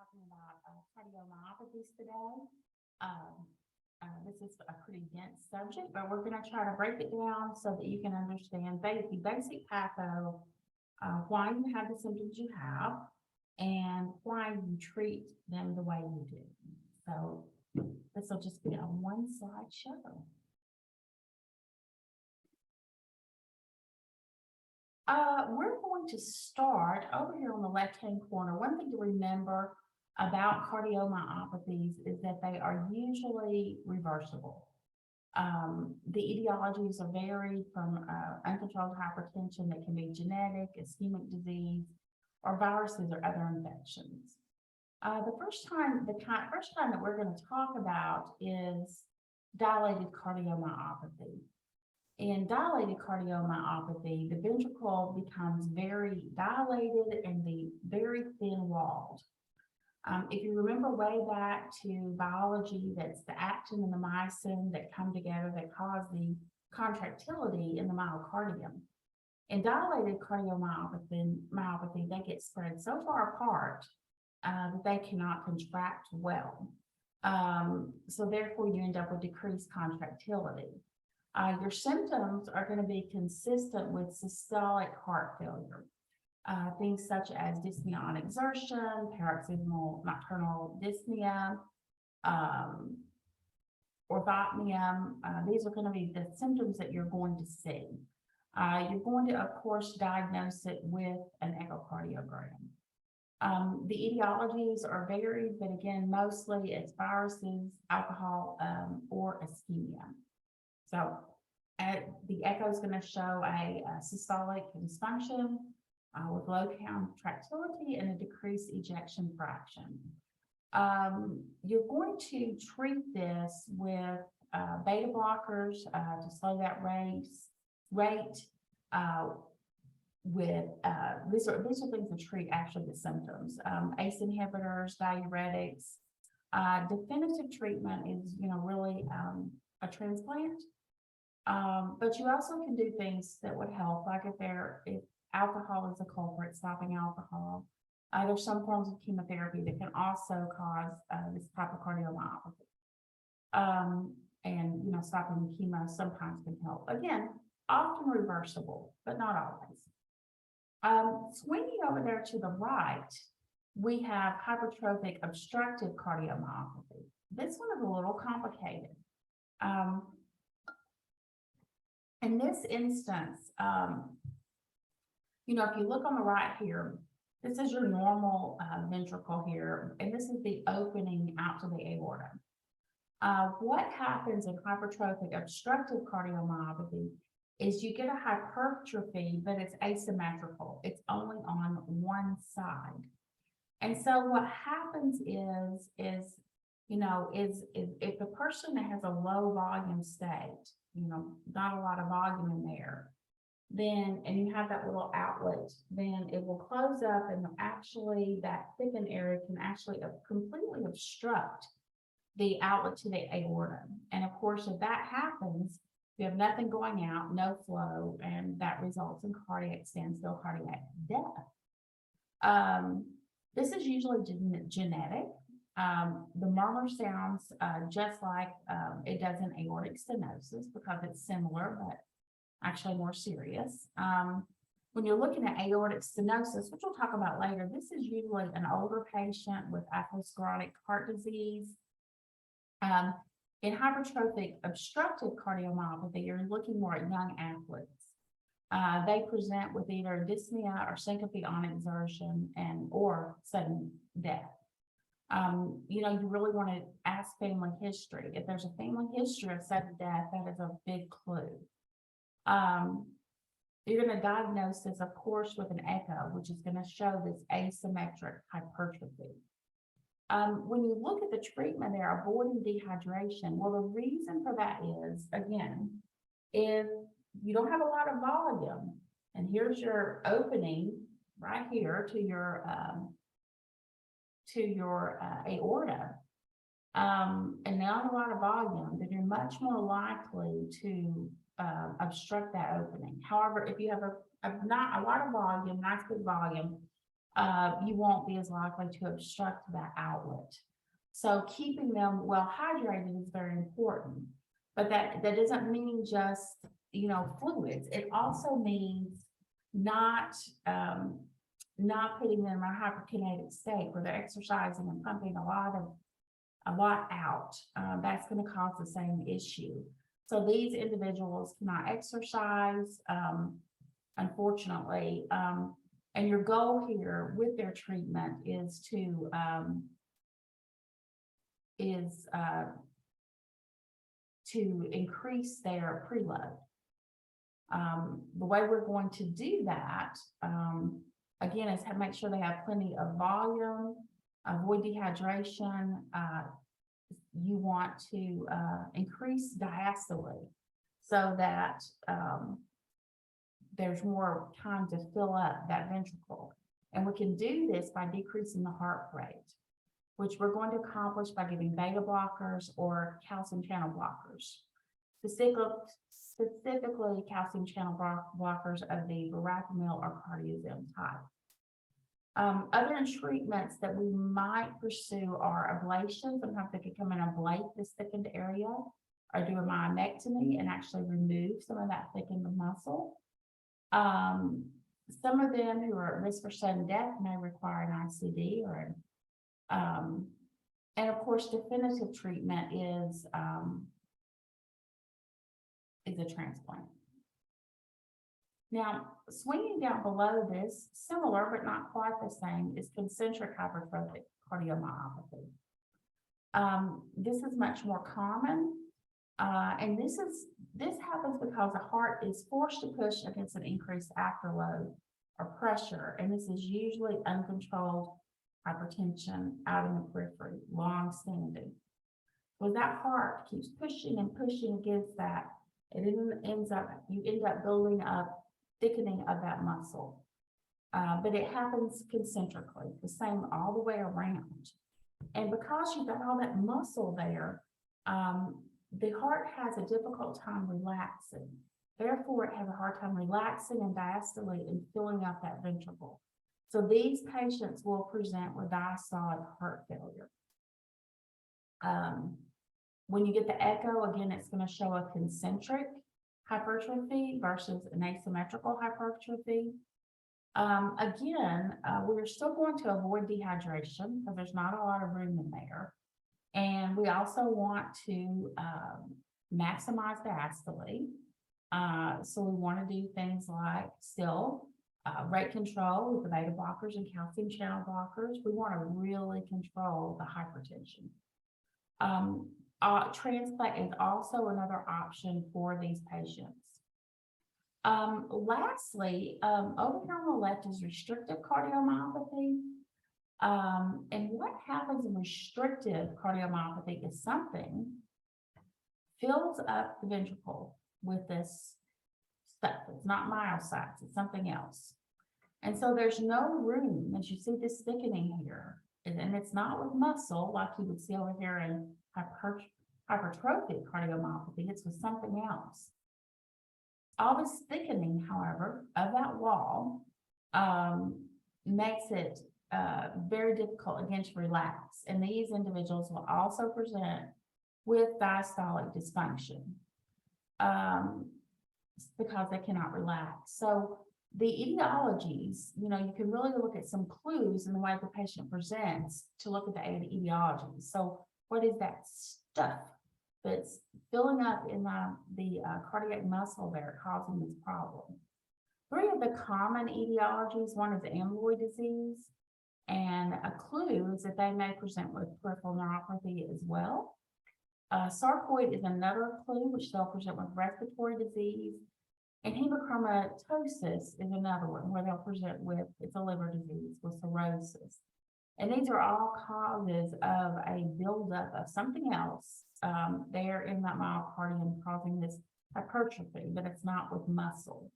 talking about cardiomyopathies today. This is a pretty dense subject, but we're going to try to break it down so that you can understand the basic patho, why you have the symptoms you have, and why you treat them the way you do. So this will just be a one-slide show. We're going to start over here on the left-hand corner. One thing to remember about cardiomyopathies is that they are usually reversible. The etiologies are varied from uncontrolled hypertension that can be genetic, ischemic disease, or viruses or other infections. The first time that we're going to talk about is dilated cardiomyopathy. In dilated cardiomyopathy, the ventricle becomes very dilated and very thin-walled. If you remember way back to biology, that's the actin and the myosin that come together that cause the contractility in the myocardium. In dilated cardiomyopathy, they get spread so far apart that they cannot contract well. So therefore, you end up with decreased contractility. Your symptoms are going to be consistent with systolic heart failure. Things such as dyspnea on exertion, paroxysmal nocturnal dyspnea, orthopnea. These are going to be the symptoms that you're going to see. You're going to, of course, diagnose it with an echocardiogram. The etiologies are varied, but again, mostly it's viruses, alcohol, or ischemia. So the echo is going to show a systolic dysfunction with low contractility and a decreased ejection fraction. You're going to treat this with beta blockers to slow that rate. These are things to treat actually the symptoms. ACE inhibitors, diuretics. Definitive treatment is really a transplant. But you also can do things that would help, like if alcohol is a culprit, stopping alcohol. There's some forms of chemotherapy that can also cause this type of cardiomyopathy. And stopping the chemo sometimes can help. Again, often reversible, but not always. Swinging over there to the right, we have hypertrophic obstructive cardiomyopathy. This one is a little complicated. In this instance, if you look on the right here, this is your normal ventricle here, and this is the opening out to the aorta. What happens in hypertrophic obstructive cardiomyopathy is you get a hypertrophy, but it's asymmetrical. It's only on one side. And so what happens is if the person has a low volume state, not a lot of volume in there, and you have that little outlet, then it will close up, and actually that thickened area can actually completely obstruct the outlet to the aorta. And of course, if that happens, you have nothing going out, no flow, and that results in cardiac standstill, cardiac death. This is usually genetic. The murmur sounds just like it does in aortic stenosis because it's similar, but actually more serious. When you're looking at aortic stenosis, which we'll talk about later, this is usually an older patient with atherosclerotic heart disease. In hypertrophic obstructive cardiomyopathy, you're looking more at young athletes. They present with either dyspnea or syncope on exertion or sudden death. You really want to ask family history. If there's a family history of sudden death, that is a big clue. You're going to diagnose this, of course, with an echo, which is going to show this asymmetric hypertrophy. When you look at the treatment there, avoiding dehydration, well, the reason for that is, again, if you don't have a lot of volume, and here's your opening right here to your aorta, and not a lot of volume, then you're much more likely to obstruct that opening. However, if you have not a lot of volume, nice big volume, you won't be as likely to obstruct that outlet. So keeping them well hydrated is very important. But that doesn't mean just, fluids. It also means not not putting them in a hyperkinetic state where they're exercising and pumping a lot out. That's going to cause the same issue. So these individuals cannot exercise, unfortunately. And your goal here with their treatment is to increase their preload. The way we're going to do that, again, is to make sure they have plenty of volume, avoid dehydration. You want to increase diastole so that there's more time to fill up that ventricle. And we can do this by decreasing the heart rate, which we're going to accomplish by giving beta blockers or calcium channel blockers. Specifically calcium channel blockers of the verapamil or cardiozyme type. Other treatments that we might pursue are ablation. Sometimes they can come and ablate this thickened area, or do a myomectomy and actually remove some of that thickened muscle. Some of them who are at risk for sudden death may require an ICD or and of course, definitive treatment is a transplant. Now, swinging down below this, similar but not quite the same, is concentric hypertrophic cardiomyopathy. This is much more common, and this happens because the heart is forced to push against an increased afterload or pressure, and this is usually uncontrolled hypertension out in the periphery, long-standing. When that heart keeps pushing and pushing against that, you end up building up thickening of that muscle. But it happens concentrically, the same all the way around. And because you've got all that muscle there, the heart has a difficult time relaxing. Therefore, it has a hard time relaxing and diastole and filling up that ventricle. So these patients will present with diastolic heart failure. When you get the echo, again, it's going to show a concentric hypertrophy versus an asymmetrical hypertrophy. We're still going to avoid dehydration because there's not a lot of room in there. And we also want to maximize diastole. So we want to do things like still rate control with the beta blockers and calcium channel blockers. We want to really control the hypertension. Transplant is also another option for these patients. Lastly, over here on the left is restrictive cardiomyopathy. And what happens in restrictive cardiomyopathy is something fills up the ventricle with this stuff. It's not myocytes, it's something else. And so there's no room, as you see this thickening here, and it's not with muscle like you would see over here in hypertrophic cardiomyopathy, it's with something else. All this thickening, however, of that wall makes it very difficult again to relax. And these individuals will also present with diastolic dysfunction because they cannot relax. So the etiologies, you can really look at some clues in the way the patient presents to look at the etiologies. So what is that stuff that's filling up in the cardiac muscle there causing this problem? Three of the common etiologies, one is amyloid disease, and a clue is that they may present with peripheral neuropathy as well. Sarcoid is another clue, which they'll present with respiratory disease. And hemochromatosis is another one where they'll present with, it's a liver disease, with cirrhosis. And these are all causes of a buildup of something else there in that myocardium causing this hypertrophy, but it's not with muscle.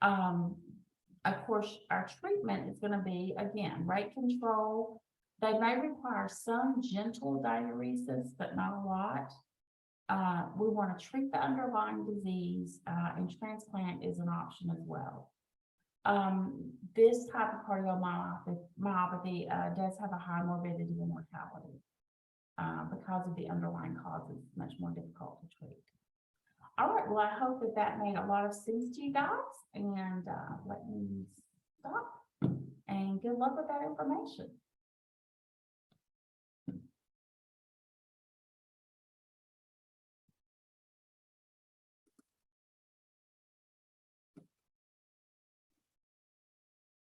Of course, our treatment is going to be, again, rate control. They may require some gentle diuresis, but not a lot. We want to treat the underlying disease, and transplant is an option as well. This type of cardiomyopathy does have a high morbidity and mortality because of the underlying causes, much more difficult to treat. All right, well, I hope that that made a lot of sense to you guys, and let me stop, and good luck with that information.